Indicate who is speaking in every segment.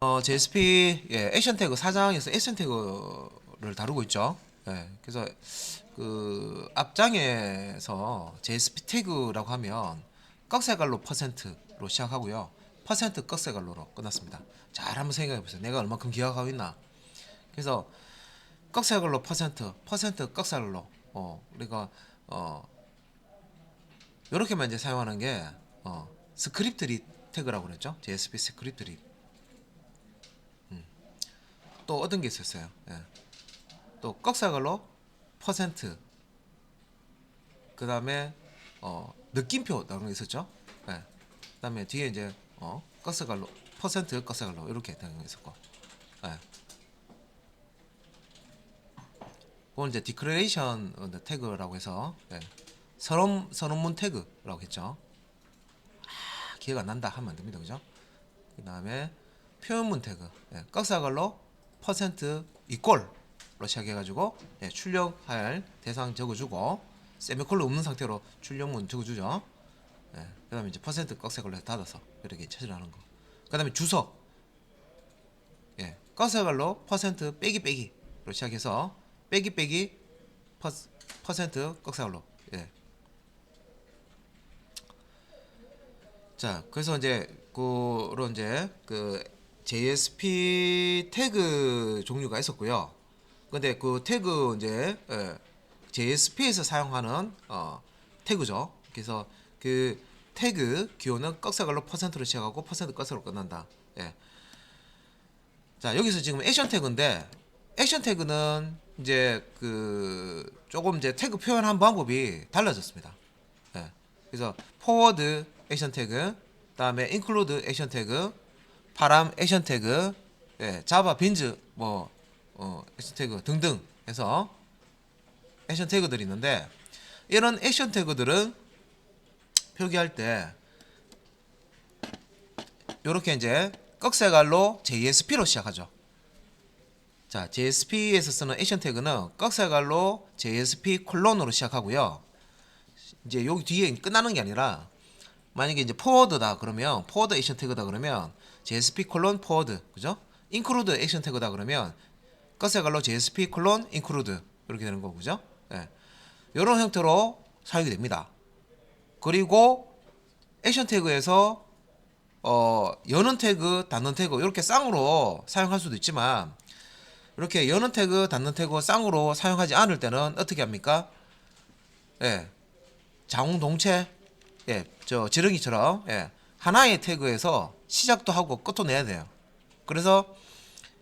Speaker 1: JSP 액션 태그 사장에서 액션 태그를 다루고 있죠. 그래서 그 앞장에서 JSP 태그라고 하면 꺽쇠갈로 퍼센트로 시작하고요. 퍼센트 꺽쇠갈로로 끝났습니다. 잘 한번 생각해 보세요. 내가 얼마큼 기억하고 있나. 그래서 꺽쇠갈로 퍼센트 꺽쇠갈로 우리가 이렇게만 이제 사용하는 게 스크립트 릿 태그라고 그랬죠. JSP 스크립트 릿. 또 어떤 게 있었어요? 또 꺽쇠갈로 퍼센트, 그 다음에 느낌표 나오는 게 있었죠. 그 다음에 뒤에 이제 꺽쇠갈로 퍼센트 꺽쇠갈로 이렇게 되는 게 있었고, 그건 이제 디크레이션 태그라고 해서 선언문 태그라고 했죠. 기억 안 난다 하면 안 됩니다, 그죠? 그 다음에 표현문 태그, 꺽쇠갈로 퍼센트 이꼴로 시작해가지고 출력할 대상 적어주고 세미콜론 없는 상태로 출력문 적어주죠. 그 다음에 이제 퍼센트 꺽쇠갈로 해서 닫아서 이렇게 처리하는 거. 그 다음에 주소, 꺽쇠갈로 퍼센트 빼기 빼기로 시작해서 빼기 빼기 퍼센트 꺽쇠갈로. 자, 그래서 이제 그런 이제 그 JSP 태그 종류가 있었고요. 근데 그 태그 이제 JSP에서 사용하는 태그죠. 그래서 그 태그 기호는 꺽쇠갈로 퍼센트로 시작하고 퍼센트 꺽쇠로 끝난다. 자, 여기서 지금 액션 태그인데 액션 태그는 이제 그 조금 이제 태그 표현한 방법이 달라졌습니다. 그래서 포워드 액션 태그, 그다음에 인클루드 액션 태그, 파람 액션 태그, 자바 빈즈 액션 태그 등등 해서 액션 태그들이 있는데, 이런 액션 태그들은 표기할 때 이렇게 이제 꺽쇠갈로 JSP로 시작하죠. 자, JSP에서 쓰는 액션 태그는 꺽쇠갈로 JSP 콜론으로 시작하고요. 이제 여기 뒤에 끝나는 게 아니라 만약에 이제 포워드다 그러면 포워드 액션 태그다 그러면 JSP 콜론 포워드, 그죠? 인크루드 액션 태그다 그러면 꺽쇠갈로 JSP 콜론 인크루드 이렇게 되는 거고, 그죠? 이런 형태로 사용이 됩니다. 그리고 액션 태그에서 여는 태그, 닫는 태그 이렇게 쌍으로 사용할 수도 있지만, 이렇게 여는 태그, 닫는 태그 쌍으로 사용하지 않을 때는 어떻게 합니까? 자웅동체, 저 지렁이처럼 하나의 태그에서 시작도 하고 끝도 내야 돼요. 그래서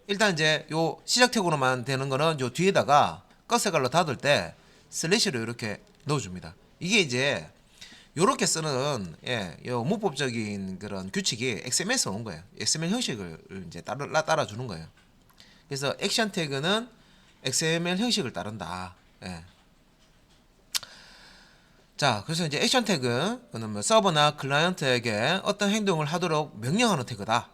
Speaker 1: 일단 이제 요 시작 태그로만 되는 거는 요 뒤에다가 꺽쇠갈로 닫을 때 슬래시로 이렇게 넣어줍니다. 이게 이제 요렇게 쓰는 요 문법적인 그런 규칙이 XML에서 온 거예요. XML 형식을 이제 따라주는 거예요. 그래서 액션 태그는 XML 형식을 따른다. 자, 그래서 이제 액션 태그는 뭐 서버나 클라이언트에게 어떤 행동을 하도록 명령하는 태그다.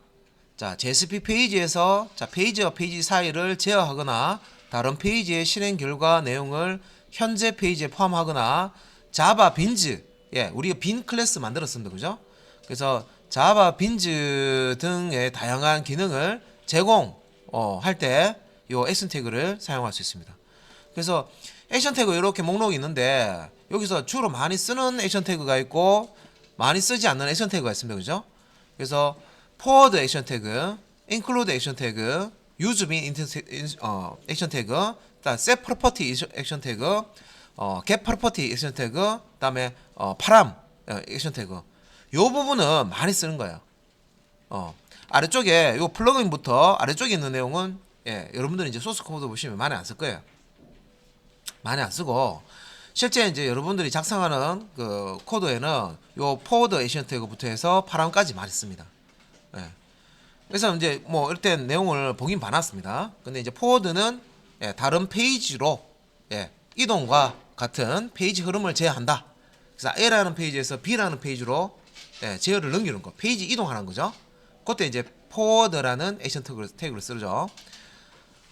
Speaker 1: 자, JSP 페이지에서 페이지와 페이지 사이를 제어하거나 다른 페이지의 실행 결과 내용을 현재 페이지에 포함하거나 자바 빈즈, 우리가 빈 클래스 만들었습니다, 그죠? 그래서 자바 빈즈 등의 다양한 기능을 제공할 때 이 액션 태그를 사용할 수 있습니다. 그래서 액션 태그 이렇게 목록이 있는데 여기서 주로 많이 쓰는 액션 태그가 있고 많이 쓰지 않는 액션 태그가 있습니다, 그죠? 그래서 포워드 액션 태그, 인클루드 액션 태그, 유즈 빈 액션 태그, 그다음 set property 액션 태그, get property 액션 태그, 그다음에 파람 액션 태그. 요 부분은 많이 쓰는 거예요. 아래쪽에 요 플러그인부터 아래쪽에 있는 내용은 여러분들이 이제 소스 코드 보시면 많이 안 쓸 거예요. 많이 안 쓰고 실제 이제 여러분들이 작성하는 그 코드에는 요 포워드 액션 태그부터 해서 파람까지 많이 씁니다. 그래서 이제 뭐 이럴 때 내용을 보긴 봐놨습니다. 근데 이제 포워드는 다른 페이지로 이동과 같은 페이지 흐름을 제어한다. 그래서 A라는 페이지에서 B라는 페이지로 제어를 넘기는 거, 페이지 이동하는 거죠. 그때 이제 포워드라는 액션 태그를 쓰죠.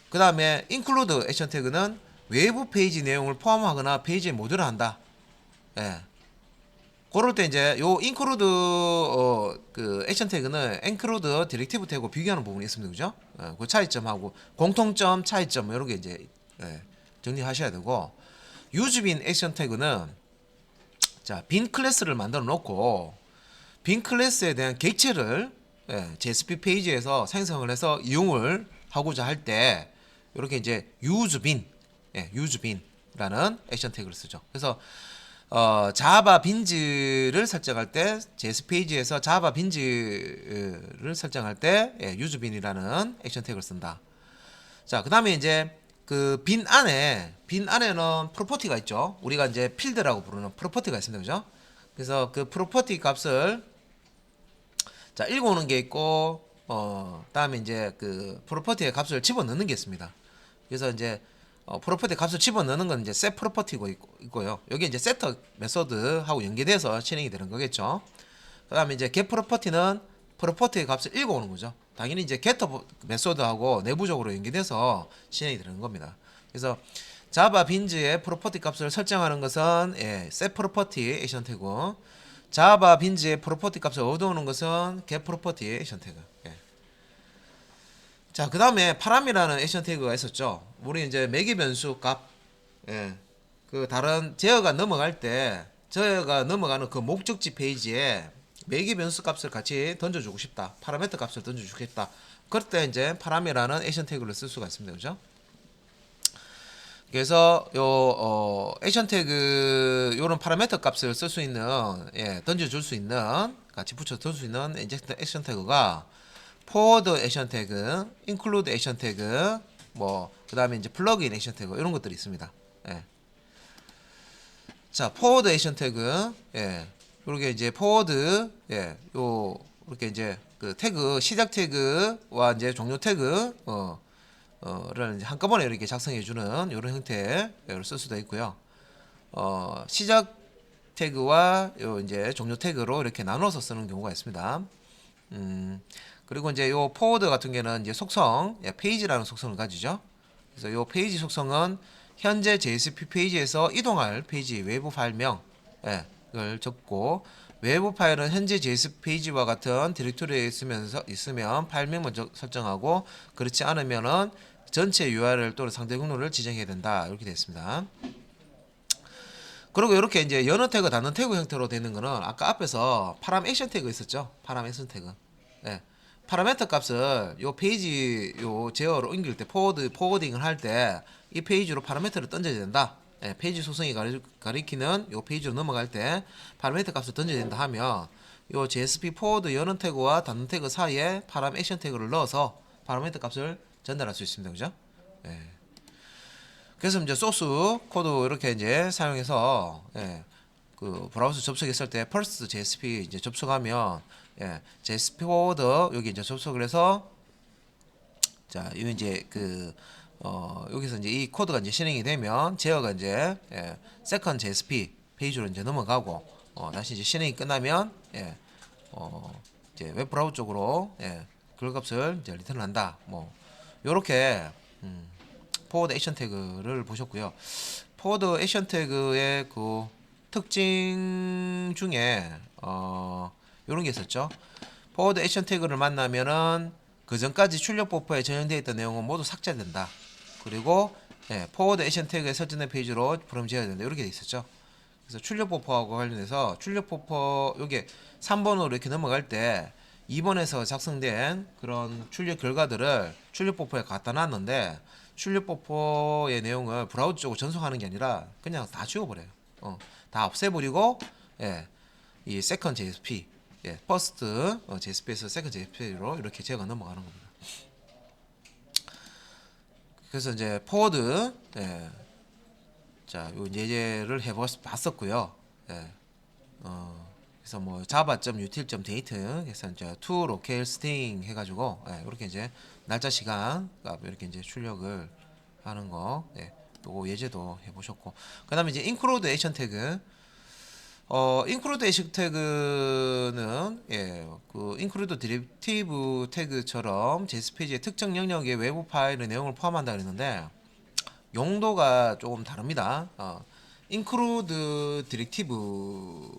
Speaker 1: 그 다음에 include 액션 태그는 외부 페이지 내용을 포함하거나 페이지에 모듈을 한다. 그럴 때 이제 요 include 그 액션 태그는 include 디렉티브 태그고 비교하는 부분이 있습니다. 그죠? 그 차이점하고 공통점, 차이점 이런 게 이제 정리하셔야 되고 use bin 액션 태그는 자, 빈 클래스를 만들어 놓고 빈 클래스에 대한 객체를 JSP 페이지에서 생성을 해서 이용을 하고자 할 때 이렇게 이제 use bin, use bin라는 액션 태그를 쓰죠. 그래서 자바 빈즈를 설정할 때 JS 페이지에서 자바 빈즈를 설정할 때 use bin이라는 액션 태그를 쓴다. 자, 그다음에 이제 그 빈 안에는 프로퍼티가 있죠. 우리가 이제 필드라고 부르는 프로퍼티가 있습니다. 그죠? 그래서 그 프로퍼티 값을 자, 읽어오는 게 있고 다음에 이제 그 프로퍼티의 값을 집어넣는 게 있습니다. 그래서 이제 프로퍼티 값을 집어넣는 건 이제 set 프로퍼티고 있고요. 여기 이제 세터 메소드하고 연계돼서 실행이 되는 거겠죠. 그다음에 이제 get 프로퍼티는 프로퍼티의 값을 읽어오는 거죠. 당연히 이제 getter 메소드하고 내부적으로 연계돼서 실행이 되는 겁니다. 그래서 자바 빈즈의 프로퍼티 값을 설정하는 것은 set 프로퍼티 액션 태그, 자바 빈즈의 프로퍼티 값을 얻어오는 것은 get 프로퍼티 액션 태그. 자, 그 다음에 파람이라는 액션 태그가 있었죠. 우리 이제 매개 변수 값, 그 다른 제어가 넘어갈 때 제어가 넘어가는 그 목적지 페이지에 매개 변수 값을 같이 던져주고 싶다. 파라미터 값을 던져주겠다. 그럴 때 이제 파람이라는 액션 태그를 쓸 수가 있습니다. 그죠? 그래서 요 액션 태그 요런 파라미터 값을 쓸 수 있는 던져줄 수 있는 같이 붙여 줄 수 있는 인젝트 액션 태그가 forward 액션 태그, include 액션 태그, 뭐 그다음에 이제 플러그인 액션 태그 이런 것들이 있습니다. 자, forward 액션 태그, 이렇게 이제 forward, 요 이렇게 이제 그 태그 시작 태그와 이제 종료 태그, 를 이제 한꺼번에 이렇게 작성해주는 이런 형태를 쓸 수도 있고요. 시작 태그와 요 이제 종료 태그로 이렇게 나눠서 쓰는 경우가 있습니다. 그리고 이제 요 포워드 같은 경우는 이제 속성, 페이지라는 속성을 가지죠. 그래서 요 페이지 속성은 현재 JSP 페이지에서 이동할 페이지 외부 파일명을 적고 외부 파일은 현재 JSP 페이지와 같은 디렉토리에 있으면 파일명만 설정하고 그렇지 않으면은 전체 URL 또는 상대 경로를 지정해야 된다. 이렇게 되어 있습니다. 그리고 이렇게 이제 연어 태그, 단어 태그 형태로 되는 거는 아까 앞에서 파람 액션 태그 있었죠. 파람 액션 태그. 파라미터 값을 요 페이지 요 제어로 옮길 때 포워딩을 할 때 이 페이지로 파라미터를 던져야 된다. 페이지 속성이 가리키는 요 페이지로 넘어갈 때 파라미터 값을 던져야 된다 하면 요 JSP 포워드 연원 태그와 단원 태그 사이에 파람 액션 태그를 넣어서 파라미터 값을 전달할 수 있습니다. 그죠? 그래서 이제 소스 코드 이렇게 이제 사용해서 그 브라우저 접속했을 때 first JSP 이제 접속하면 JSP 포워드 여기 이제 접속을 해서 자, 이 이제 그 여기서 이제 이 코드가 이제 실행이 되면 제어가 이제 second JSP 페이지로 이제 넘어가고 다시 이제 실행이 끝나면 이제 웹 브라우저 쪽으로 그 값을 이제 리턴한다. 뭐 요렇게 포워드 액션 태그를 보셨고요. 포워드 액션 태그의 그 특징 중에 요런 게 있었죠. 포워드 액션 태그를 만나면은 그 전까지 출력 버퍼에 전용되어 있던 내용은 모두 삭제된다. 그리고 포워드 액션 태그에 설정된 페이지로 프롬 지어야 된다. 이렇게 돼 있었죠. 그래서 출력 버퍼하고 관련해서 출력 버퍼 요게 3번으로 이렇게 넘어갈 때 2번에서 작성된 그런 출력 결과들을 출력 버퍼에 갖다 놨는데 출력 버퍼의 내용을 브라우저 쪽으로 전송하는 게 아니라 그냥 다 지워버려요. 다 없애버리고 이 세컨드 JSP, 퍼스트 JSP에서 세컨드 JSP로 이렇게 제어가 넘어가는 겁니다. 그래서 이제 포워드, 자, 요 예제를 해봤었고요. 그래서 뭐 java.util.date 해서 이제 to locale string 해가지고 이렇게 이제 날짜 시간 이렇게 이제 출력을 하는 거, 요거 예제도 해보셨고, 그다음에 이제 include 액션 태그. include 액션 태그는 그 include 디렉티브 태그처럼 JS 페이지의 특정 영역의 외부 파일의 내용을 포함한다 그랬는데 용도가 조금 다릅니다. include 디렉티브는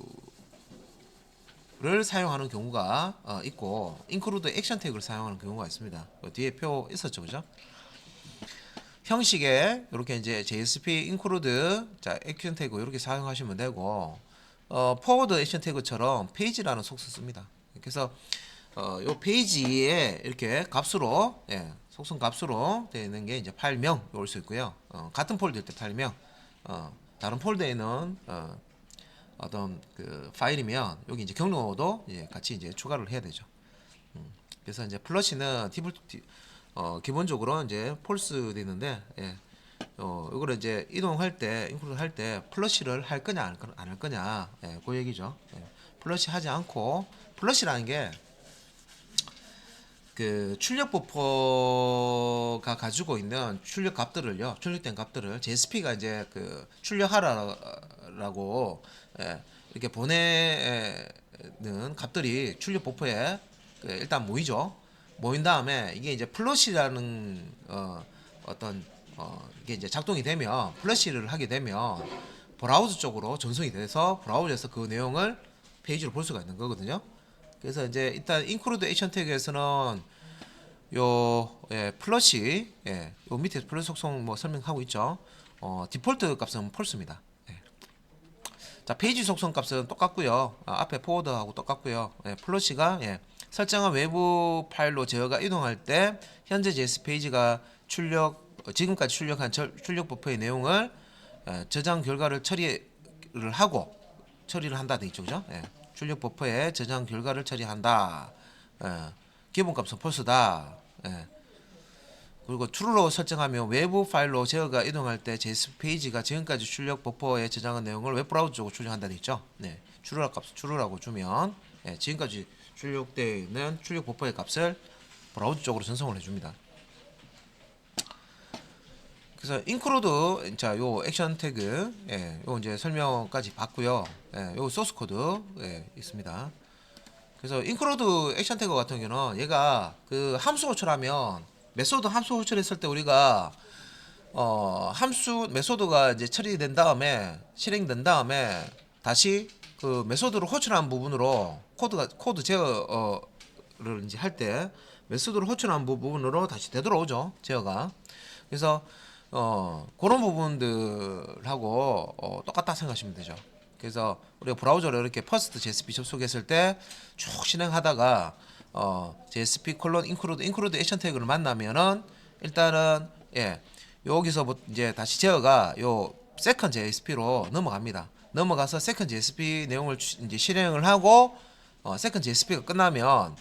Speaker 1: 태그를 사용하는 경우가 있고 include 액션 태그를 사용하는 경우가 있습니다. 뒤에 표 있었죠, 그죠? 형식에 이렇게 이제 JSP include 자 액션 태그 이렇게 사용하시면 되고 forward 액션 태그처럼 페이지라는 속성 씁니다. 그래서 요 페이지에 이렇게 값으로 속성 값으로 되는 게 이제 파일명 올 수 있고요. 같은 폴더일 때 파일명, 다른 폴더에 있는 어떤 그 파일이면 여기 이제 경로도 같이 이제 추가를 해야 되죠. 그래서 이제 플러시는 기본적으로 이제 폴스 되는데 이거를 이제 이동할 때 인클루드 할 때 플러시를 할 거냐 안 할 거냐 그 얘기죠. 플러시 하지 않고 플러시라는 게 그 출력 버퍼가 가지고 있는 출력 값들을요, 출력된 값들을 JSP가 이제 그 출력하라고 이렇게 보내는 값들이 출력 버퍼에 일단 모이죠. 모인 다음에 이게 이제 플러시라는 어떤 이게 이제 작동이 되면 플러시를 하게 되면 브라우저 쪽으로 전송이 돼서 브라우저에서 그 내용을 페이지로 볼 수가 있는 거거든요. 그래서 이제 일단 include 액션 태그에서는 요 플러시 요 밑에 플러시 속성 뭐 설명하고 있죠. 디폴트 값은 폴스입니다. 자 페이지 속성 값은 똑같고요. 앞에 포워드하고 똑같고요. 플러시가 설정한 외부 파일로 제어가 이동할 때 현재 JS 페이지가 지금까지 출력한 출력 버퍼의 내용을 저장 결과를 처리를 한다 돼 있죠, 그죠? 출력 버퍼에 저장 결과를 처리한다. 기본값은 폴스다. 그리고 true로 설정하면 외부 파일로 제어가 이동할 때 JS 페이지가 지금까지 출력 버퍼에 저장한 내용을 웹브라우저 쪽으로 출력한다 돼 있죠. true라고 주면 지금까지 출력되어 있는 출력 버퍼의 값을 브라우저 쪽으로 전송을 해줍니다. 그래서 include 요 액션 태그 요 이제 설명까지 봤고요. 요 소스 코드 있습니다. 그래서 include 액션 태그 같은 경우는 얘가 그 함수 호출하면 메소드 함수 호출했을 때 우리가 메소드가 이제 처리된 다음에 실행된 다음에 다시 그 메소드를 호출한 부분으로 코드 제어를 이제 할 때 메소드를 호출한 부분으로 다시 되돌아오죠, 제어가. 그래서 그런 부분들하고 똑같다 생각하시면 되죠. 그래서 우리가 브라우저로 이렇게 퍼스트 JSP 접속했을 때 쭉 실행하다가 JSP include 액션 태그를 만나면은 일단은 여기서 이제 다시 제어가 요 세컨 JSP로 넘어갑니다. 넘어가서 세컨 JSP 내용을 이제 실행을 하고 세컨 JSP가 끝나면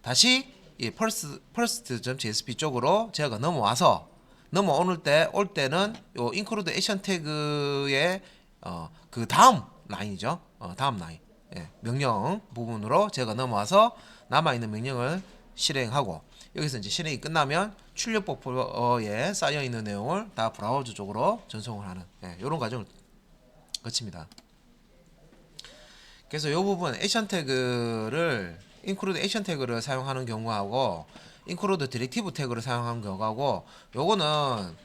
Speaker 1: 다시 이 first.jsp 쪽으로 제어가 넘어올 때는 요 include 액션 태그의 그 다음 라인이죠. 다음 라인. 명령 부분으로 제가 넘어와서 남아있는 명령을 실행하고 여기서 이제 실행이 끝나면 출력 버퍼에 쌓여있는 내용을 다 브라우저 쪽으로 전송을 하는 이런 과정을 거칩니다. 그래서 이 부분 액션 태그를 include 액션 태그를 사용하는 경우하고 include 디렉티브 태그를 사용하는 경우하고 요거는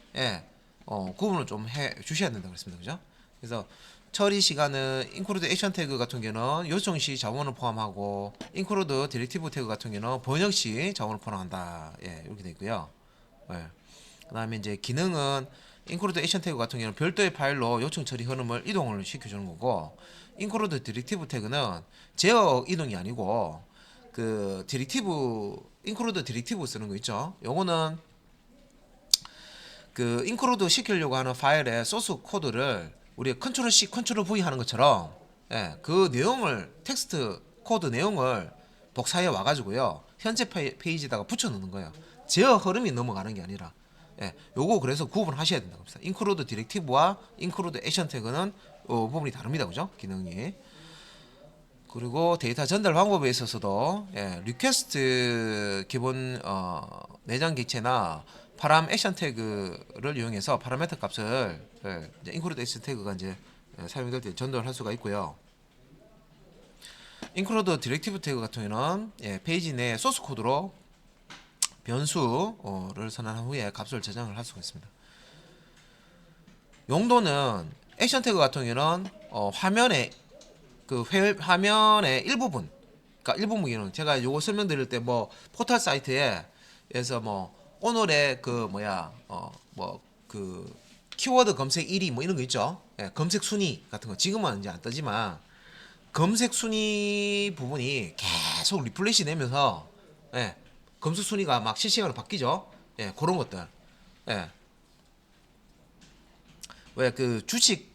Speaker 1: 구분을 좀 해 주셔야 된다고 그랬습니다. 그죠? 그래서 처리 시간은 include 액션 태그 같은 경우는 요청 시 자원을 포함하고 include 디렉티브 태그 같은 경우는 번역 시 자원을 포함한다. 이렇게 되어 있고요. 그다음에 이제 기능은 include 액션 태그 같은 경우는 별도의 파일로 요청 처리 흐름을 이동을 시켜주는 거고 include 디렉티브 태그는 제어 이동이 아니고 그 include 디렉티브 쓰는 거 있죠. 요거는 그 include 시키려고 하는 파일의 소스 코드를 우리가 컨트롤 C, 컨트롤 V 하는 것처럼 그 내용을 텍스트 코드 내용을 복사해 와가지고요 현재 페이지에다가 붙여넣는 거예요. 제어 흐름이 넘어가는 게 아니라 요거 그래서 구분하셔야 된다고 합니다. include 디렉티브와 include 액션 태그는 부분이 다릅니다, 그죠? 기능이. 그리고 데이터 전달 방법에 있어서도 리퀘스트 기본 내장 객체나 파람 액션 태그를 이용해서 파라메터 값을 이제 include 액션 태그가 이제 사용될 때 전달할 수가 있고요. include 디렉티브 태그 같은 경우는 페이지 내 소스 코드로 변수를 선언한 후에 값을 저장을 할 수가 있습니다. 용도는 액션 태그 같은 경우는 화면에 그 화면의 일부분, 그러니까 일부분 기능. 제가 요거 설명드릴 때 뭐 포털 사이트에서 뭐 오늘의 그 뭐야 뭐 그 키워드 검색 1위 뭐 이런 거 있죠. 예, 검색 순위 같은 거 지금은 이제 안 뜨지만 검색 순위 부분이 계속 리플레이시 되면서 예, 검색 순위가 막 실시간으로 바뀌죠. 예, 그런 것들. 예. 왜 그 주식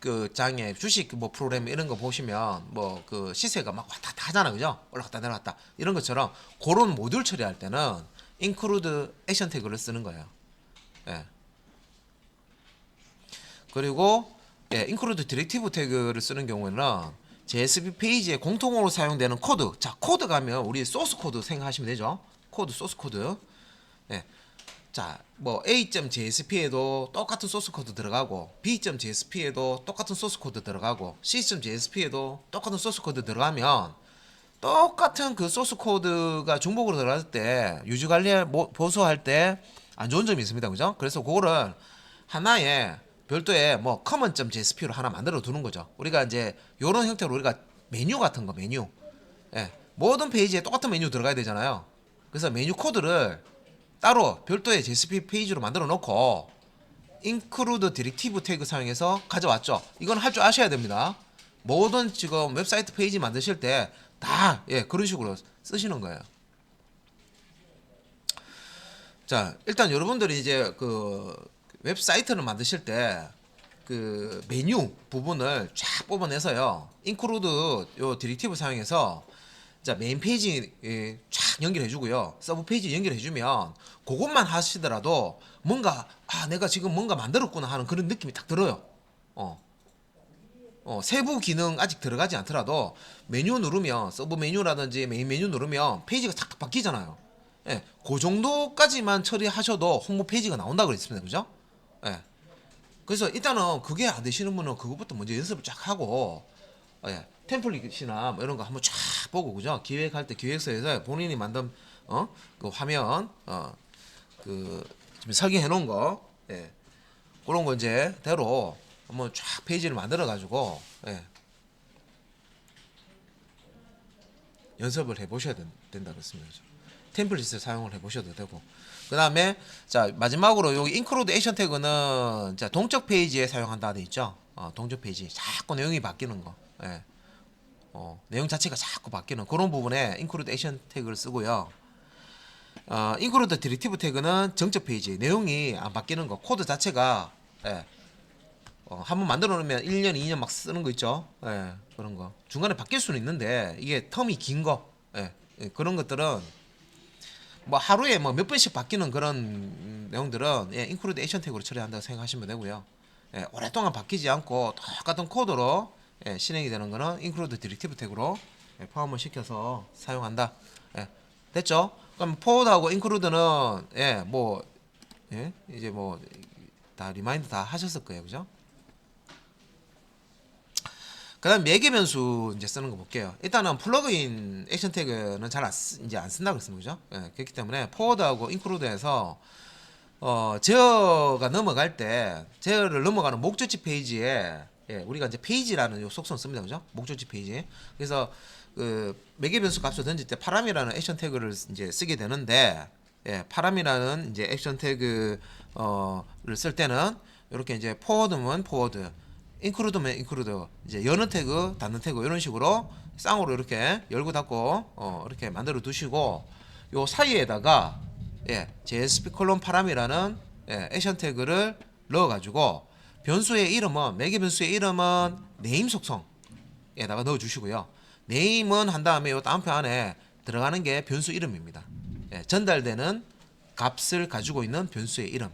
Speaker 1: 그 장에 주식 뭐 프로그램 이런 거 보시면 뭐 그 시세가 막 왔다 갔다 하잖아, 그죠? 올라갔다 내려갔다 이런 것처럼 그런 모듈 처리할 때는 include 액션 태그를 쓰는 거예요. 예. 그리고 예, include 디렉티브 태그를 쓰는 경우에는 JSP 페이지에 공통으로 사용되는 코드. 자, 코드 가면 우리 소스 코드 생각하시면 되죠. 코드, 소스 코드. 예. 자, 뭐 A.JSP에도 똑같은 소스 코드 들어가고 B.JSP에도 똑같은 소스 코드 들어가고 C.JSP에도 똑같은 소스 코드 들어가면 똑같은 그 소스 코드가 중복으로 들어갈 때 유지 관리 보수할 때 안 좋은 점이 있습니다. 그죠? 그래서 그거를 하나의 별도의 뭐 common.jsp로 하나 만들어 두는 거죠. 우리가 이제 요런 형태로 우리가 메뉴 같은 거 메뉴. 예. 모든 페이지에 똑같은 메뉴 들어가야 되잖아요. 그래서 메뉴 코드를 따로 별도의 JSP 페이지로 만들어 놓고 include 디렉티브 태그 사용해서 가져왔죠. 이건 할 줄 아셔야 됩니다. 모든 지금 웹사이트 페이지 만드실 때 다 예, 그런 식으로 쓰시는 거예요. 자, 일단 여러분들이 이제 그 웹사이트를 만드실 때 그 메뉴 부분을 쫙 뽑아내서요. include 요 디렉티브 사용해서 자, 메인 페이지 쫙 연결해 주고요. 서브 페이지 연결해 주면 그것만 하시더라도 뭔가 내가 지금 뭔가 만들었구나 하는 그런 느낌이 딱 들어요. 세부 기능 아직 들어가지 않더라도 메뉴 누르면 서브 메뉴라든지 메인 메뉴 누르면 페이지가 탁탁 바뀌잖아요. 예, 그 정도까지만 처리하셔도 홈 페이지가 나온다고 그랬습니다. 그죠? 예. 그래서 일단은 그게 안 되시는 분은 그것부터 먼저 연습을 쫙 하고 예, 템플릿이나 뭐 이런 거 한번 쫙 보고 그죠? 기획할 때 기획서에서 본인이 만든 그 화면 그 지금 설계해 놓은 거 예, 그런 거 이제 대로 한번 쫙 페이지를 만들어 가지고 예, 연습을 해 보셔야 된다 그랬습니다. 템플릿을 사용을 해 보셔도 되고 그 다음에 자 마지막으로 여기 include 액션 태그는 자 동적 페이지에 사용한다 돼 있죠. 동적 페이지 자꾸 내용이 바뀌는 거 예. 내용 자체가 자꾸 바뀌는 그런 부분에 include 액션 태그를 쓰고요. include 디렉티브 태그는 정적 페이지 내용이 안 바뀌는 거 코드 자체가 예. 한번 만들어 놓으면 1년, 2년 막 쓰는 거 있죠. 예, 그런 거. 중간에 바뀔 수는 있는데 이게 텀이 긴 거. 예, 그런 것들은 뭐 하루에 뭐 몇 번씩 바뀌는 그런 내용들은 예, include 액션 태그로 처리한다고 생각하시면 되고요. 예, 오랫동안 바뀌지 않고 똑같은 코드로 예, 실행이 되는 거는 include 디렉티브 태그로 예, 포함을 시켜서 사용한다. 예, 됐죠? 그럼 forward하고 include는 예, 뭐 예, 이제 뭐 다 리마인드 다 하셨을 거예요, 그죠? 그다음 매개 변수 이제 쓰는 거 볼게요. 일단은 플러그인 액션 태그는 잘 이제 안 쓴다 그랬습니다, 그죠? 예, 그렇기 때문에 포워드하고 인클루드에서 제어가 넘어갈 때 제어를 넘어가는 목적지 페이지에 예, 우리가 이제 페이지라는 요 속성 씁니다, 그죠? 목적지 페이지. 그래서 그 매개 변수 값을 던질 때 파람이라는 액션 태그를 이제 쓰게 되는데 예, 파람이라는 이제 액션 태그를 쓸 때는 이렇게 이제 포워드면 포워드 인크루드면 인크루드 이제 여는 태그 닫는 태그 이런 식으로 쌍으로 이렇게 열고 닫고 이렇게 만들어 두시고 요 사이에다가 예, JSP 콜론 파람이라는 예, 액션 태그를 넣어 가지고 변수의 이름은 매개 변수의 이름은 네임 속성에다가 넣어 주시고요. 네임은 한 다음에 요 다운표 안에 들어가는 게 변수 이름입니다. 예, 전달되는 값을 가지고 있는 변수의 이름.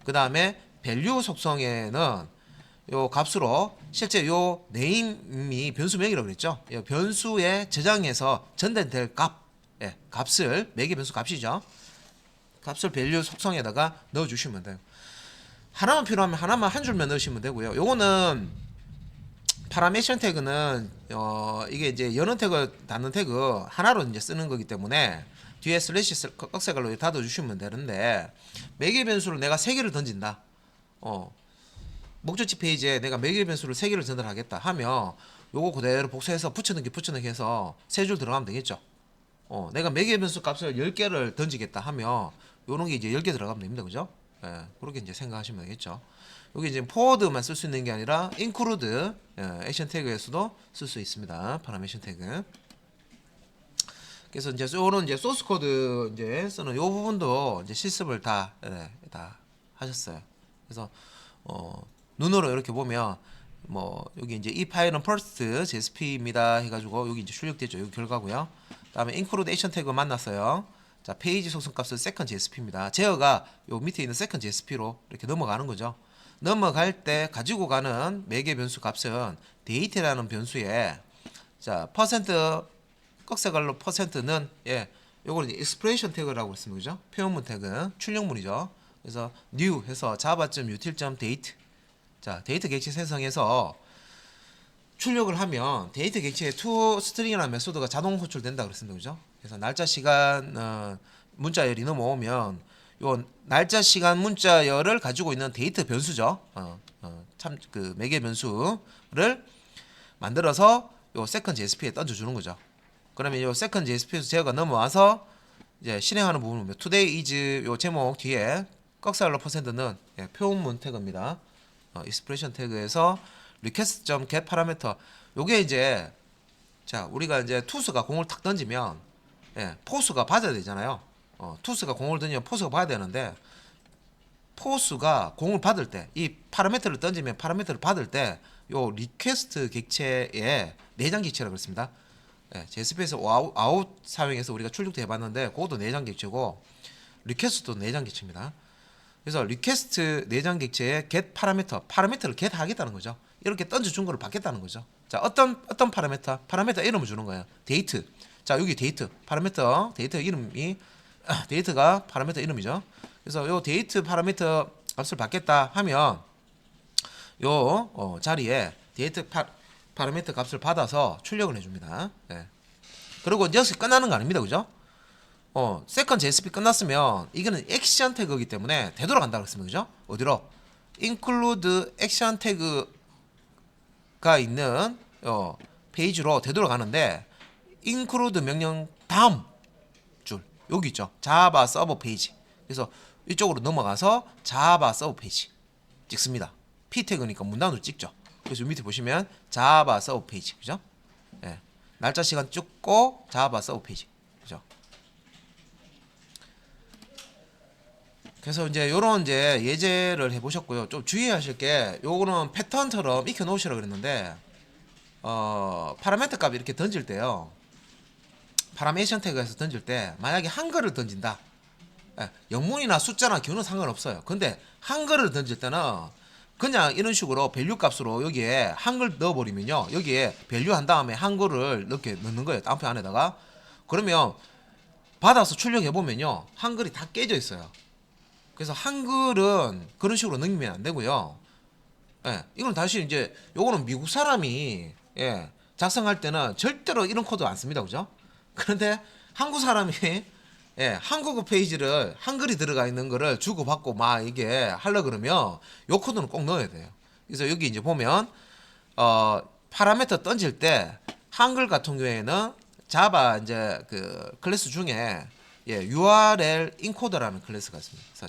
Speaker 1: 그 다음에 밸류 속성에는 요 값으로 실제 요 네임이 변수 명이라고 그랬죠. 변수에 저장해서 전달될 값, 예, 값을 매개 변수 값이죠. 값을 밸류 속성에다가 넣어주시면 돼요. 하나만 필요하면 하나만 한 줄만 넣으시면 되고요. 요거는 파라메이션 태그는 이게 이제 여는 태그, 닫는 태그 하나로 이제 쓰는 거기 때문에 뒤에 슬래시 꺽쇠갈로 닫아주시면 되는데 매개 변수를 내가 3개를 던진다. 목적지 페이지에 내가 매개 변수를 3개를 전달하겠다 하면 요거 그대로 복사해서 붙여넣기 해서 세 줄 들어가면 되겠죠. 내가 매개 변수 값을 10개를 던지겠다 하면 요런 게 이제 10개 들어가면 됩니다. 그죠? 예, 그렇게 이제 생각하시면 되겠죠. 여기 이제 포워드만 쓸 수 있는 게 아니라 include 액션 태그에서도 쓸 수 있습니다. 파람 액션 태그. 그래서 이제 요런 이제 소스 코드 이제 쓰는 요 부분도 이제 실습을 다 하셨어요. 그래서 눈으로 이렇게 보면 뭐 여기 이제 이 파일은 first JSP입니다 해가지고 여기 이제 출력되죠. 여기 결과고요. 다음에 include 액션 태그 만났어요. 자, 페이지 속성 값은 second JSP입니다. 제어가 요 밑에 있는 second JSP로 이렇게 넘어가는 거죠. 넘어갈 때 가지고 가는 매개 변수 값은 date라는 변수에 자 퍼센트 꺽쇠갈로 퍼센트는 요걸 이제 expression 태그라고 했습니다. 그죠? 표현문 태그 출력문이죠. 그래서 new 해서 java.util.date 자 데이터 객체 생성해서 출력을 하면 데이터 객체에 toString이라는 메소드가 자동 호출된다 그랬습니다. 그죠? 그래서 날짜 시간 문자열이 넘어오면 요 날짜 시간 문자열을 가지고 있는 데이터 변수죠. 참 그 매개 변수를 만들어서 요 second JSP에 던져주는 거죠. 그러면 요 second JSP에서 제어가 넘어와서 이제 실행하는 부분을 보면 today is 요 제목 뒤에 꺽쇠갈로 퍼센트는 표현문 태그입니다. expression 태그에서 request.get parameter 요게 이제 자 우리가 이제 투수가 공을 탁 던지면 포수가 받아야 되잖아요. 투수가 공을 던지면 포수가 받아야 되는데 포수가 공을 받을 때 이 파라미터를 던지면 파라미터를 받을 때 요 리퀘스트 객체에 내장 객체라고 그랬습니다. JSP에서 아웃 사용해서 우리가 출력도 해봤는데 그것도 내장 객체고 리퀘스트도 내장 객체입니다. 그래서 리퀘스트 내장 객체에 get 파라미터를 get 하겠다는 거죠. 이렇게 던져준 거를 받겠다는 거죠. 자 어떤 파라미터 이름을 주는 거예요. 데이트. 자 여기 데이트 데이터 이름이 데이트가 파라미터 이름이죠. 그래서 요 데이트 파라미터 값을 받겠다 하면 요 자리에 데이트 파라미터 값을 받아서 출력을 해줍니다. 그리고 역시 끝나는 거 아닙니다. 그죠? 세컨드 JSP 끝났으면 이거는 액션 태그이기 때문에 되돌아간다 그랬습니다. 그죠? 어디로? include 액션 태그가 있는 페이지로 되돌아가는데 include 명령 다음 줄 여기 있죠. 자바 서버 페이지. 그래서 이쪽으로 넘어가서 자바 서버 페이지 찍습니다. P 태그니까 문단으로 찍죠. 그래서 밑에 보시면 자바 서버 페이지. 그죠? 날짜 시간 찍고 자바 서버 페이지. 그죠? 그래서 이제 요런 이제 예제를 해 보셨고요. 좀 주의하실 게 요거는 패턴처럼 익혀 놓으시라 그랬는데 파라미터 값 이렇게 던질 때요. 파라메이션 태그에서 던질 때 만약에 한글을 던진다. 영문이나 숫자나 기호는 상관없어요. 근데 한글을 던질 때는 그냥 이런 식으로 밸류 값으로 여기에 한글 넣어버리면요. 여기에 밸류 한 다음에 한글을 이렇게 넣는 거예요. 다운표 안에다가. 그러면 받아서 출력해보면요. 한글이 다 깨져 있어요. 그래서 한글은 그런 식으로 넘기면 안 되고요. 이건 다시 이제 요거는 미국 사람이 작성할 때는 절대로 이런 코드 안 씁니다. 그죠? 그런데 한국 사람이 한국어 페이지를 한글이 들어가 있는 거를 주고받고 막 이게 하려 그러면 요 코드는 꼭 넣어야 돼요. 그래서 여기 이제 보면 파라미터 던질 때 한글 같은 경우에는 자바 이제 그 클래스 중에 URL 인코더라는 클래스가 있습니다. 그래서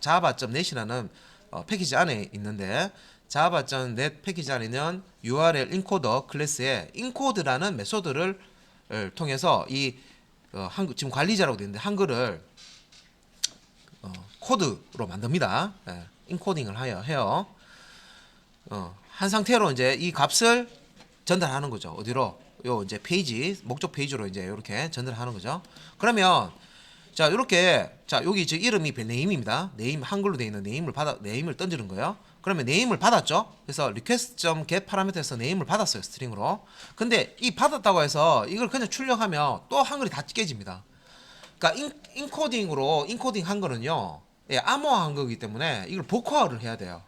Speaker 1: java.net이라는 패키지 안에 있는데 java.net 패키지 안에 있는 URL 인코더 클래스에 인코드라는 메소드를 통해서 이 지금 관리자라고 되어 있는데 한글을 코드로 만듭니다. 인코딩을 해요. 한 상태로 이제 이 값을 전달하는 거죠. 어디로? 요 이제 페이지 목적 페이지로 이제 이렇게 전달하는 거죠. 그러면 자 이렇게 자 여기 지금 이름이 네임입니다. 네임 한글로 되어 있는 네임을 던지는 거예요. 그러면 네임을 받았죠. 그래서 request.get 파라미터에서 네임을 받았어요. 스트링으로. 근데 이 받았다고 해서 이걸 그냥 출력하면 또 한글이 다 깨집니다. 그러니까 인코딩 한 거는요. 암호화한 거기 때문에 이걸 복화를 해야 돼요.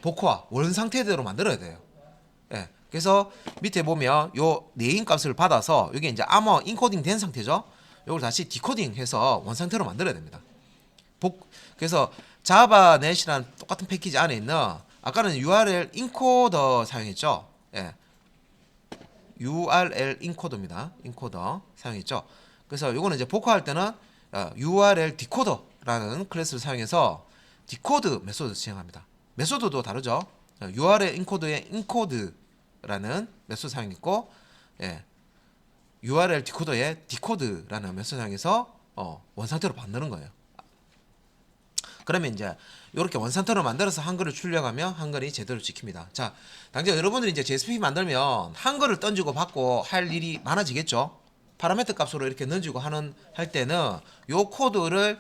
Speaker 1: 복화 원 상태대로 만들어야 돼요. 그래서 밑에 보면 요 네임 값을 받아서 여기 이제 암호 인코딩 된 상태죠. 요걸 다시 디코딩 해서 원 상태로 만들어야 됩니다. 그래서 자바넷이라는 똑같은 패키지 안에 있는 아까는 URL 인코더 사용했죠. 예, URL 인코더입니다. 인코더 사용했죠. 그래서 요거는 이제 복화할 때는 URL 디코더라는 클래스를 사용해서 디코드 메소드 지정합니다. 메소드도 다르죠. URL 인코더의 인코드라는 메소드 사용했고, 예, URL 디코더의 디코드라는 메소드 사용해서 원상태로 만드는 거예요. 그러면 이제 이렇게 원상태로 만들어서 한글을 출력하면 한글이 제대로 찍힙니다. 자, 당장 여러분들이 이제 JSP 만들면 한글을 던지고 받고 할 일이 많아지겠죠. 파라미터 값으로 이렇게 던지고 할 때는 요 코드를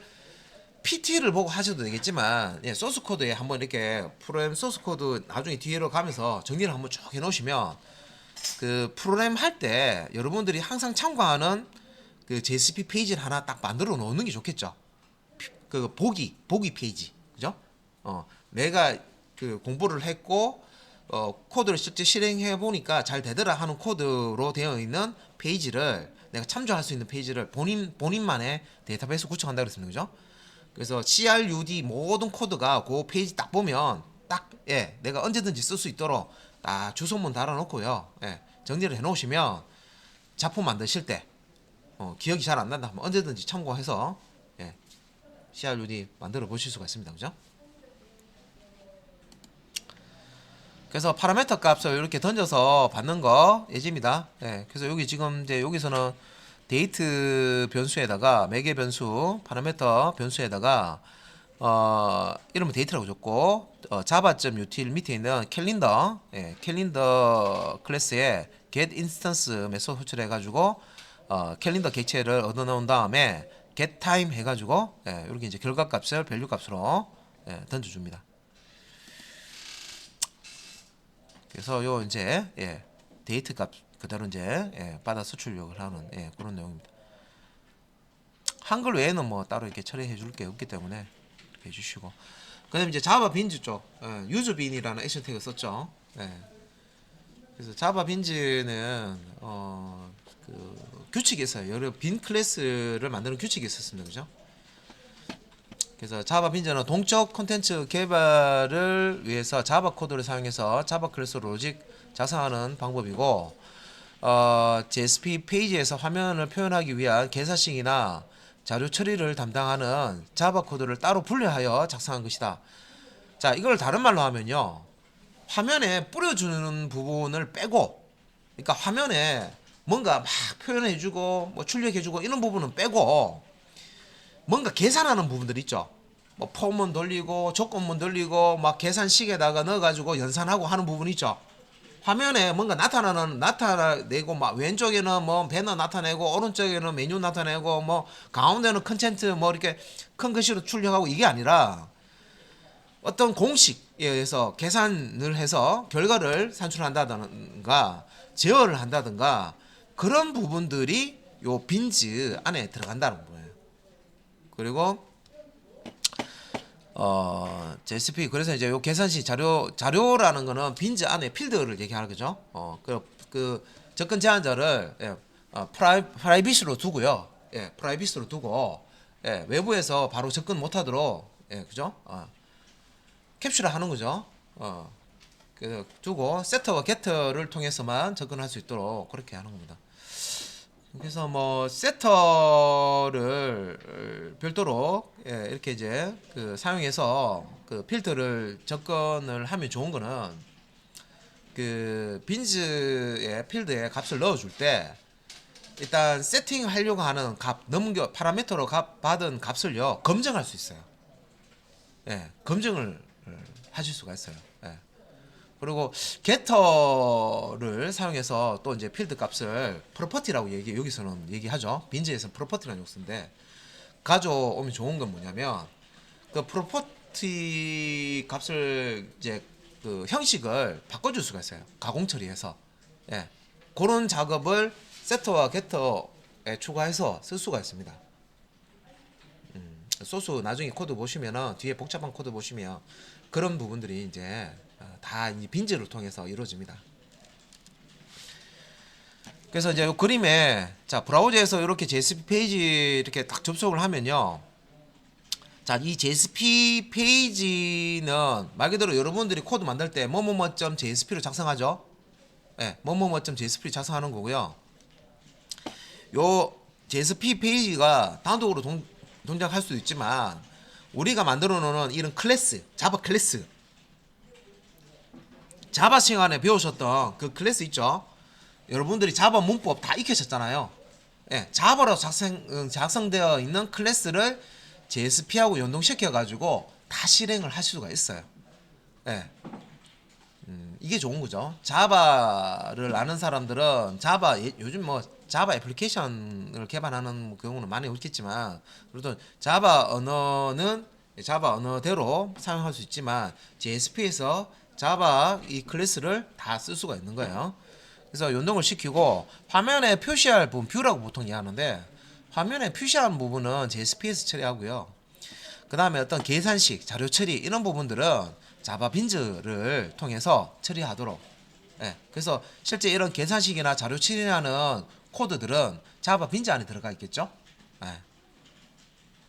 Speaker 1: PT를 보고 하셔도 되겠지만, 예, 소스 코드에 한번 이렇게 프로그램 소스 코드 나중에 뒤로 가면서 정리를 한번 쭉 해놓으시면 그 프로그램 할 때 여러분들이 항상 참고하는 그 JSP 페이지를 하나 딱 만들어 놓는 게 좋겠죠. 그 보기 페이지, 그죠? 내가 그 공부를 했고 코드를 실제 실행해 보니까 잘 되더라 하는 코드로 되어 있는 페이지를, 내가 참조할 수 있는 페이지를 본인만의 데이터베이스 구축한다 그랬습니다, 그죠? 그래서 CRUD 모든 코드가 그 페이지 딱 보면 딱, 예, 내가 언제든지 쓸 수 있도록 딱 주소문 달아놓고요, 예, 정리를 해놓으시면 작품 만드실 때 기억이 잘 안 난다 하면 언제든지 참고해서, 예, CRUD 만들어 보실 수가 있습니다, 그죠? 그래서 파라미터 값을 이렇게 던져서 받는 거 예지입니다. 예, 그래서 여기 지금 이제 여기서는 데이트 변수에다가 매개 변수 파라미터 변수에다가 이름은 데이트라고 줬고, java.util 밑에 있는 캘린더, 예, 캘린더 클래스에 get instance 메소드 호출해 가지고 캘린더 객체를 얻어 놓은 다음에 get time 해 가지고, 예, 이렇게 이제 결과 값을 밸류 값으로, 예, 던져 줍니다. 그래서 요 이제, 예, 데이트 값 그대로 이제, 예, 받아 수출력을 하는, 예, 그런 내용입니다. 한글 외에는 뭐 따로 이렇게 처리해 줄 게 없기 때문에 이렇게 해주시고, 그다음에 이제 자바 빈즈 쪽, 유즈 빈이라는 액션 태그 썼죠. 예. 그래서 자바 빈즈는 그 규칙이 있어요. 여러 빈 클래스를 만드는 규칙이 있었습니다, 그죠? 그래서 자바 빈즈는 동적 콘텐츠 개발을 위해서 자바 코드를 사용해서 자바 클래스 로직 작성하는 방법이고, JSP 페이지에서 화면을 표현하기 위한 계사식이나 자료 처리를 담당하는 자바 코드를 따로 분리하여 작성한 것이다. 자, 이걸 다른 말로 하면요, 화면에 뿌려주는 부분을 빼고, 그러니까 화면에 뭔가 막 표현해주고 뭐 출력해주고 이런 부분은 빼고, 뭔가 계산하는 부분들 있죠. 뭐 폼은 돌리고 조건문 돌리고 막 계산식에다가 넣어가지고 연산하고 하는 부분 있죠. 화면에 뭔가 나타내고, 막 왼쪽에는 뭐 배너 나타내고 오른쪽에는 메뉴 나타내고 뭐 가운데는 컨텐츠 뭐 이렇게 큰 글씨로 출력하고, 이게 아니라 어떤 공식에 의해서 계산을 해서 결과를 산출한다든가 제어를 한다든가 그런 부분들이 요 빈즈 안에 들어간다는 거예요. 그리고 JSP, 그래서 이제 요 계산식 자료라는 거는 빈즈 안에 필드를 얘기하는 거죠. 그 접근 제한자를, 예, 프라이빗으로 두고요. 예, 프라이빗으로 두고, 예, 외부에서 바로 접근 못하도록, 예, 그죠? 캡슐을 하는 거죠. 그 두고 세터와 게터를 통해서만 접근할 수 있도록 그렇게 하는 겁니다. 그래서 뭐 세터를 별도로, 예, 이렇게 이제 그 사용해서 그 필터를 접근을 하면 좋은 거는, 그 빈즈의 필드에 값을 넣어줄 때 일단 세팅하려고 하는 값 파라미터로 받은 값을요 검증할 수 있어요. 예, 검증을 하실 수가 있어요. 예. 그리고 게터를 사용해서 또 이제 필드 값을 프로퍼티라고 여기서는 얘기하죠. 빈즈에서는 프로퍼티라는 용어인데, 가져오면 좋은 건 뭐냐면 그 프로퍼티 값을 이제 그 형식을 바꿔줄 수가 있어요. 가공 처리해서, 예, 그런 작업을 세터와 게터에 추가해서 쓸 수가 있습니다. 소스 나중에 코드 보시면은 뒤에 복잡한 코드 보시면 그런 부분들이 이제 다 이 빈즈를 통해서 이루어집니다. 그래서 이제 이 그림에, 자, 브라우저에서 이렇게 JSP 페이지 이렇게 딱 접속을 하면요, 자, 이 JSP 페이지는 말 그대로 여러분들이 코드 만들 때 뭐뭐뭐.jsp로 작성하죠. 예, 뭐뭐뭐.jsp 작성하는 거고요. 요 JSP 페이지가 단독으로 동작할 수도 있지만 우리가 만들어 놓은 이런 클래스, 자바 클래스, 자바 시간에 배우셨던 그 클래스 있죠? 여러분들이 자바 문법 다 익히셨잖아요. 예, 자바로 작성되어 있는 클래스를 JSP하고 연동시켜 가지고 다 실행을 할 수가 있어요. 예. 이게 좋은 거죠. 자바를 아는 사람들은 요즘 뭐 자바 애플리케이션을 개발하는 경우는 많이 없겠지만 그래도 자바 언어는 자바 언어대로 사용할 수 있지만 JSP에서 자바 이 클래스를 다 쓸 수가 있는 거예요. 그래서 연동을 시키고 화면에 표시할 부분 뷰라고 보통 이해하는데 화면에 표시한 부분은 JSP에서 처리하고요. 그 다음에 어떤 계산식, 자료 처리 이런 부분들은 자바 빈즈를 통해서 처리하도록. 예, 그래서 실제 이런 계산식이나 자료 처리하는 코드들은 자바 빈즈 안에 들어가 있겠죠. 예.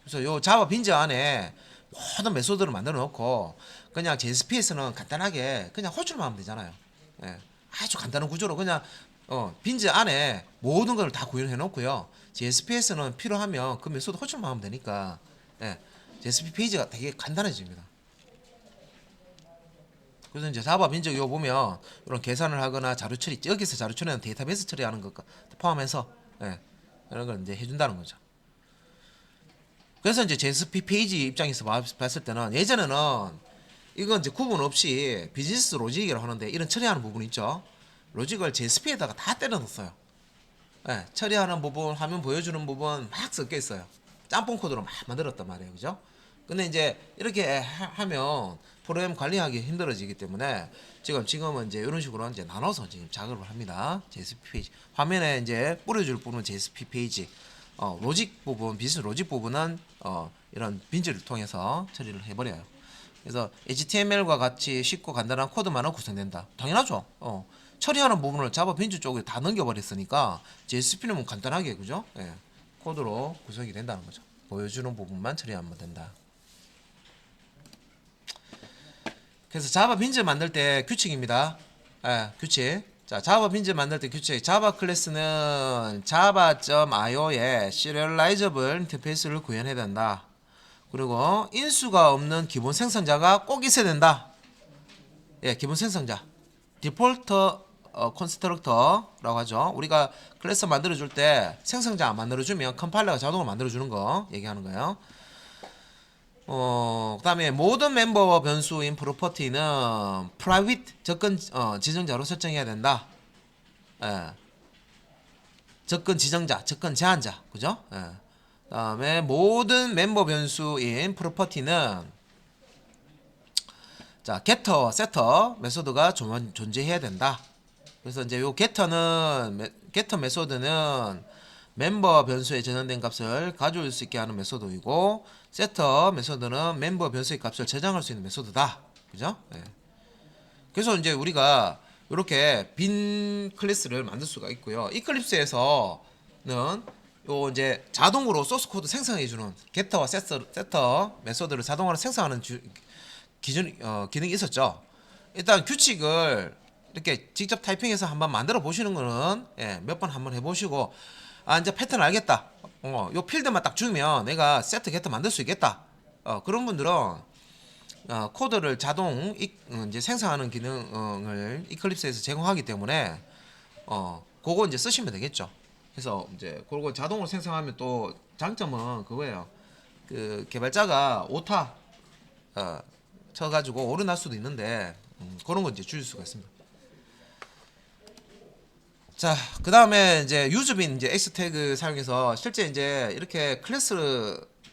Speaker 1: 그래서 요 자바 빈즈 안에 모든 메소드를 만들어 놓고 그냥 JSP에서는 간단하게 그냥 호출만 하면 되잖아요. 예. 아주 간단한 구조로 그냥 빈즈 안에 모든 걸 다 구현해 놓고요. JSP에서는 필요하면 그 메소드 호출만 하면 되니까 예. JSP 페이지가 되게 간단해집니다. 그래서 이제 자바 빈적 이거 보면 이런 계산을 하거나 자료 처리, 여기서 자료 처리는 데이터베이스 처리하는 것 포함해서 예, 이런 걸 이제 해준다는 거죠. 그래서 이제 JSP 페이지 입장에서 봤을 때는 예전에는 이건 이제 구분 없이 비즈니스 로직이라고 하는데 이런 처리하는 부분 있죠. 로직을 JSP에다가 다 때려 넣었어요. 예, 처리하는 부분, 화면 보여주는 부분 막 섞여 있어요. 짬뽕 코드로 막 만들었단 말이에요, 그죠? 근데 이제 이렇게 하면 프로그램 관리하기 힘들어지기 때문에 지금은 이제 이런 식으로 이제 나눠서 지금 작업을 합니다. JSP 페이지 화면에 이제 뿌려줄 부분은 JSP 페이지, 로직 부분, 비즈니스 로직 부분은 이런 빈즈를 통해서 처리를 해버려요. 그래서 HTML과 같이 쉽고 간단한 코드만으로 구성된다. 당연하죠. 처리하는 부분을 자바 빈즈 쪽에 다 넘겨버렸으니까 JSP는 뭐 간단하게 그죠? 예, 코드로 구성이 된다는 거죠. 보여주는 부분만 처리하면 된다. 그래서 자바 빈즈 만들 때 규칙입니다. 예, 규칙. 자, 자바 빈즈 만들 때 규칙. 자바 클래스는 java.io에 serializable 인터페이스를 구현해야 된다. 그리고 인수가 없는 기본 생성자가 꼭 있어야 된다. 예, 기본 생성자. 디폴트 컨스트럭터라고 하죠. 우리가 클래스 만들어줄 때 생성자 안 만들어주면 컴파일러가 자동으로 만들어주는 거 얘기하는 거예요. 그 다음에 모든 멤버 변수인 프로퍼티는 private 접근 지정자로 설정해야 된다. 예. 접근 지정자, 접근 제한자, 그죠? 예. 그 다음에 모든 멤버 변수인 프로퍼티는 자, getter, setter 메소드가 존재해야 된다. 그래서 이제 요 getter 메소드는 멤버 변수에 저장된 값을 가져올 수 있게 하는 메소드이고 setter 메소드는 멤버 변수의 값을 저장할 수 있는 메소드다. 그죠? 네. 그래서 이제 우리가 이렇게 빈 클래스를 만들 수가 있고요. 이클립스에서는 요 이제 자동으로 소스 코드 생성해 주는 getter와 setter 메소드를 자동으로 생성하는 기능이 있었죠. 일단 규칙을 이렇게 직접 타이핑해서 한번 만들어 보시는 거는 예, 몇 번 한번 해보시고 이제 패턴 알겠다. 요 필드만 딱 주면 내가 세트 게터 만들 수 있겠다. 그런 분들은 코드를 자동 이제 생성하는 기능을 이클립스에서 제공하기 때문에 그거 이제 쓰시면 되겠죠. 그래서 이제 그거 자동으로 생성하면 또 장점은 그거예요. 그 개발자가 오타 쳐가지고 오류 날 수도 있는데 그런 거 이제 줄일 수가 있습니다. 자, 그 다음에 이제 유즈빈 이제 X 태그 사용해서 실제 이제 이렇게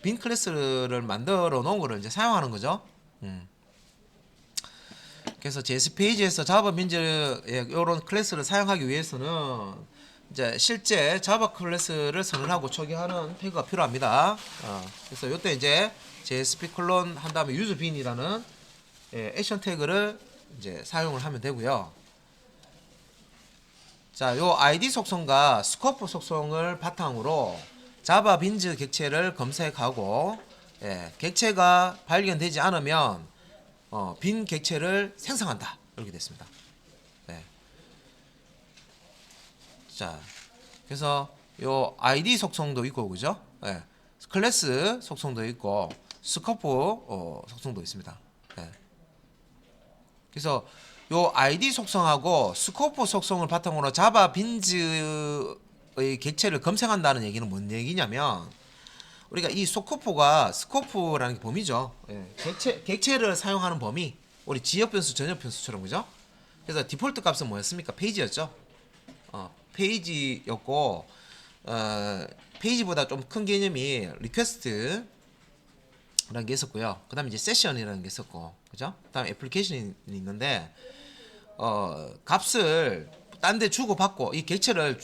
Speaker 1: 빈 클래스를 만들어 놓은 거를 이제 사용하는 거죠. 그래서 JS 페이지에서 자바 빈즈의 이런 클래스를 사용하기 위해서는 이제 실제 자바 클래스를 선언하고 초기화하는 태그가 필요합니다. 그래서 이때 이제 JSP 콜론 한 다음에 유즈빈이라는 액션 태그를 이제 사용을 하면 되고요. 자, 요 ID 속성과 스코프 속성을 바탕으로 자바 빈즈 객체를 검색하고 객체가 발견되지 않으면 빈 객체를 생성한다. 이렇게 됐습니다. 네. 자, 그래서 요 ID 속성도 있고 그죠? 예. 클래스 속성도 있고 스코프 속성도 있습니다. 예. 그래서 요 ID 속성하고 스코프 속성을 바탕으로 자바 빈즈의 객체를 검색한다는 얘기는 뭔 얘기냐면 우리가 이 스코프라는 게 범위죠. 예. 객체를 사용하는 범위. 우리 지역 변수, 전역 변수처럼 그죠? 그래서 디폴트 값은 뭐였습니까? 페이지였죠. 페이지였고 페이지보다 좀 큰 개념이 리퀘스트라는 게 있었고요. 그다음에 이제 세션이라는 게 있었고, 그죠? 그다음에 애플리케이션이 있는데 값을 딴 데 주고 받고 이 객체를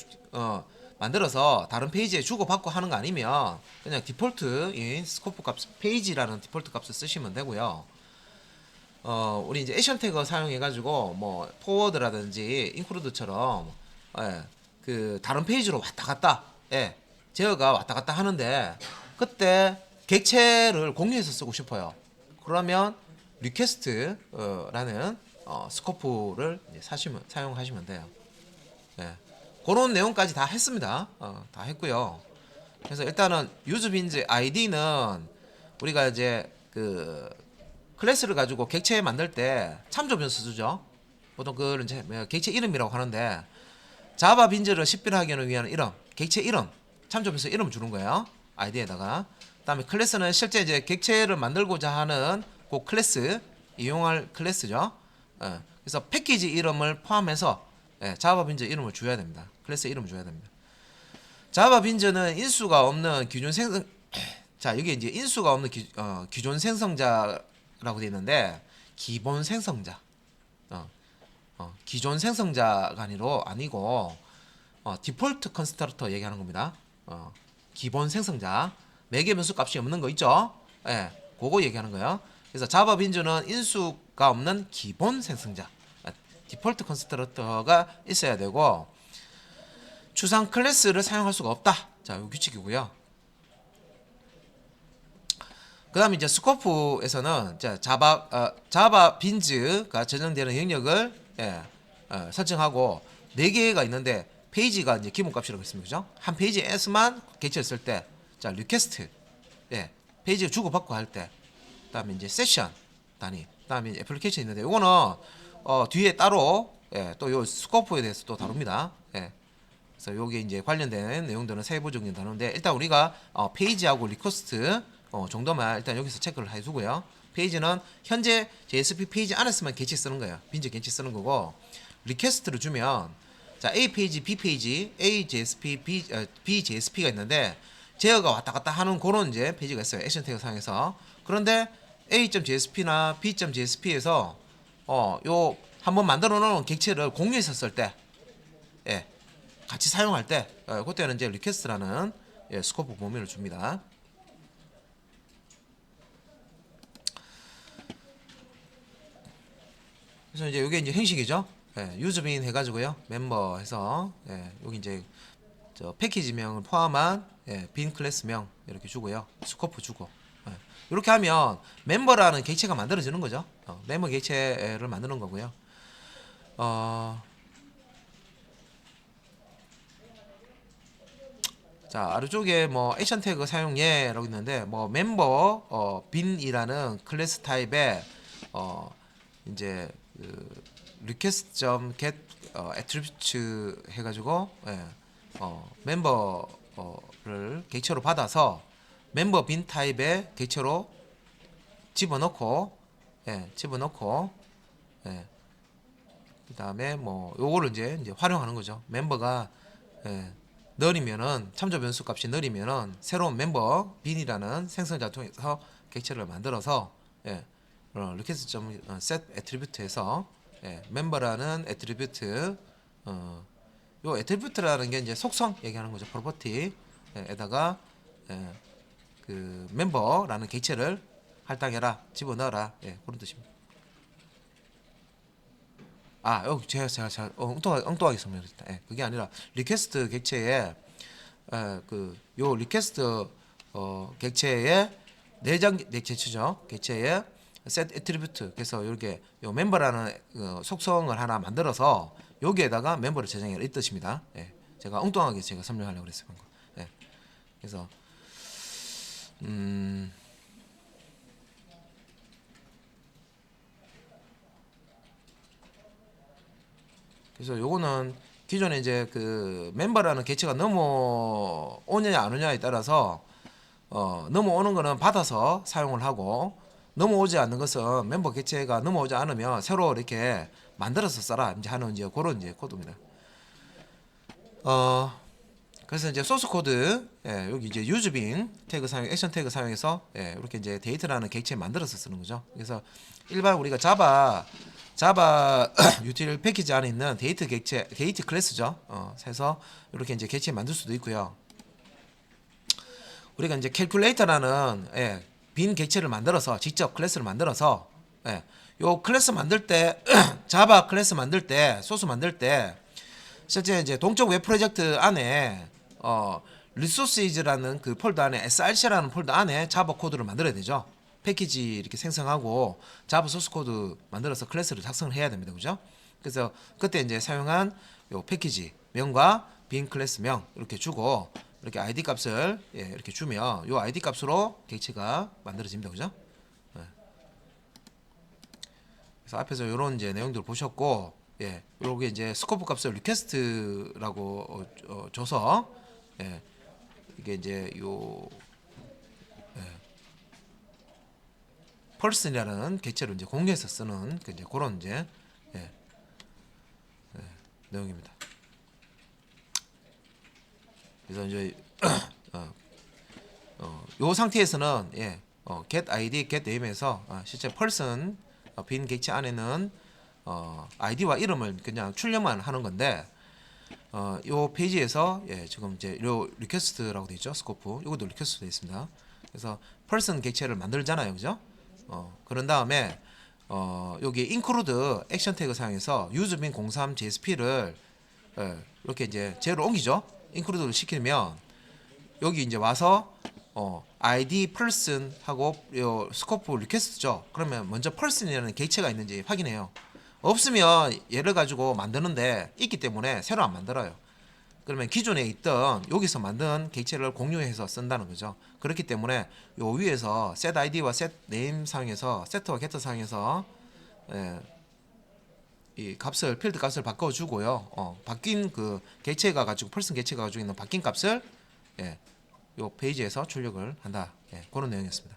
Speaker 1: 만들어서 다른 페이지에 주고 받고 하는 거 아니면 그냥 디폴트인 스코프 값 페이지라는 디폴트 값을 쓰시면 되고요. 우리 이제 액션 태그 사용해 가지고 뭐 포워드라든지 인크루드처럼 그 다른 페이지로 왔다 갔다 제어가 왔다 갔다 하는데 그때 객체를 공유해서 쓰고 싶어요. 그러면 리퀘스트라는 스코프를 사용하시면 돼요. 그런 내용까지 다 했습니다. 다 했고요. 그래서 일단은 유즈빈즈 아이디는 우리가 이제 그 클래스를 가지고 객체 만들 때 참조 변수 쓰죠. 보통 그걸 이제 객체 이름이라고 하는데 자바 빈즈를 식별하기 위한 이름, 객체 이름, 참조 변수 이름을 주는 거예요. 아이디에다가. 그다음에 클래스는 실제 이제 객체를 만들고자 하는 그 클래스 이용할 클래스죠. 그래서 패키지 이름을 포함해서 자바 빈즈 이름을 줘야 됩니다. 클래스 이름을 줘야 됩니다. 자바 빈즈는 인수가 없는 기존 생성 자 여기 이제 인수가 없는 기존 생성자라고 되어 있는데 기본 생성자 기존 생성자가 아니고 디폴트 컨스트럭터 얘기하는 겁니다. 기본 생성자 매개 변수 값이 없는 거 있죠? 그거 얘기하는 거예요. 그래서 자바 빈즈는 인수가 없는 기본 생성자 디폴트 컨스트럭터가 있어야 되고 추상 클래스를 사용할 수가 없다. 자, 이 규칙이고요. 그 다음에 이제 스코프에서는 자바 빈즈가 저장되는 영역을 설정하고 4개가 있는데 페이지가 이제 기본값이라고 했습니다. 그죠? 한 페이지에서만 객체를 쓸 때, 자, 리퀘스트, 페이지를 주고받고 할 때, 그 다음에 이제 세션 단위, 그 다음에 애플리케이션이 있는데, 요거는 뒤에 따로 또 요 스코프에 대해서 또 다룹니다. 그래서 여기 이제 관련된 내용들은 세부적인 다루는데 일단 우리가 페이지하고 리퀘스트 정도만 일단 여기서 체크를 해주고요. 페이지는 현재 JSP 페이지 안에서만 객체 쓰는 거예요. 빈즈 객체 쓰는 거고 리퀘스트를 주면 자 A 페이지, B 페이지, A JSP, B JSP가 있는데 제어가 왔다 갔다 하는 그런 이제 페이지가 있어요. 액션 태그 상에서. 그런데 A.JSP나 B.JSP에서 요 한번 만들어 놓은 객체를 공유했었을 때 같이 사용할 때 그때는 이제 리퀘스트라는 스코프 범위를 줍니다. 그래서 이제 이게 이제 형식이죠. 유즈빈 해가지고요. 멤버 해서 여기 이제 저 패키지명을 포함한 빈 클래스명 이렇게 주고요. 스코프 주고 이렇게 하면 멤버라는 객체가 만들어지는 거죠. 멤버 객체를 만드는 거고요. 자 아래쪽에 뭐 액션 태그 사용 예라고 있는데 뭐 멤버 빈이라는 클래스 타입에 이제 그 request.get attribute 해가지고 멤버를 객체로 받아서 멤버 빈 타입의 객체로 집어넣고 그 다음에 뭐 요거를 이제 활용하는 거죠. 멤버가 느리면은 참조 변수 값이 느리면은 새로운 멤버 빈이라는 생성자 통해서 객체를 만들어서 request.set attribute에서 멤버라는 애트리뷰트 요 애트리뷰트라는 게 이제 속성 얘기하는 거죠. 프로퍼티에다가 그 멤버라는 객체를 할당해라, 집어넣어라 그런 뜻입니다. 여기 제가 엉뚱하게 설명했다. 그게 아니라 리퀘스트 객체에 그 요 리퀘스트 객체에 내장 객체죠. 객체에 set attribute 그래서 이렇게 요 멤버라는 속성을 하나 만들어서 여기에다가 멤버를 저장해라 이 뜻입니다. 제가 엉뚱하게 제가 설명하려고 그랬어요 방금. 예. 그래서 그래서 요거는 기존에 이제 그 멤버라는 개체가 넘어오느냐 안 오냐에 따라서 넘어오는 거는 받아서 사용을 하고 넘어오지 않는 것은 멤버 개체가 넘어오지 않으면 새로 이렇게 만들어서 써라 이제 하는 이제 그런 이제 코드입니다. 그래서 이제 소스 코드 여기 이제 유즈빈 태그 사용, 액션 태그 사용해서 이렇게 이제 데이터라는 객체 만들어서 쓰는 거죠. 그래서 일반 우리가 자바 유틸 패키지 안에 있는 데이터 객체, 데이터 클래스죠. 해서 이렇게 이제 객체 만들 수도 있고요. 우리가 이제 캘큘레이터라는 빈 객체를 만들어서 직접 클래스를 만들어서 요 클래스 만들 때 자바 클래스 만들 때 소스 만들 때 실제 이제 동적 웹 프로젝트 안에 리소시즈라는 그 폴더 안에 src라는 폴더 안에 자바 코드를 만들어야 되죠. 패키지 이렇게 생성하고 자바 소스 코드 만들어서 클래스를 작성을 해야 됩니다. 그죠? 그래서 그때 이제 사용한 요 패키지 명과 빈 클래스 명 이렇게 주고 이렇게 id 값을 이렇게 주면 요 id 값으로 객체가 만들어집니다. 그죠? 그래서 앞에서 요런 이제 내용들을 보셨고 요게 이제 스코프 값을 리퀘스트라고 줘서 이게 이제 요 펄슨이라는 객체를 이제 공유해서 쓰는 이제 그런 이제 내용입니다. 그래서 이제 요 상태에서는 get id, get name에서 실제 펄슨 빈 객체 안에는 아이디와 이름을 그냥 출력만 하는 건데 요 페이지에서 지금 이제 요 리퀘스트라고 되어 있죠. 스코프 이것도 리퀘스트 되어 있습니다. 그래서 펄슨 객체를 만들잖아요. 그죠? 그런 다음에 여기 include 액션 태그 사용해서 유즈빈 03 JSP를 이렇게 이제 제로 옮기죠. include를 시키면 여기 이제 와서 id person 하고 요 스코프 리퀘스트죠. 그러면 먼저 person이라는 객체가 있는지 확인해요. 없으면 얘를 가지고 만드는데 있기 때문에 새로 안 만들어요. 그러면 기존에 있던 여기서 만든 객체를 공유해서 쓴다는 거죠. 그렇기 때문에 요 위에서 set id와 set name 사용해서 set와 get 사용해서 이 값을 필드 값을 바꿔주고요. 바뀐 그 객체가 가지고 펄슨 객체가 가지고 있는 바뀐 값을 요 페이지에서 출력을 한다. 그런 내용이었습니다.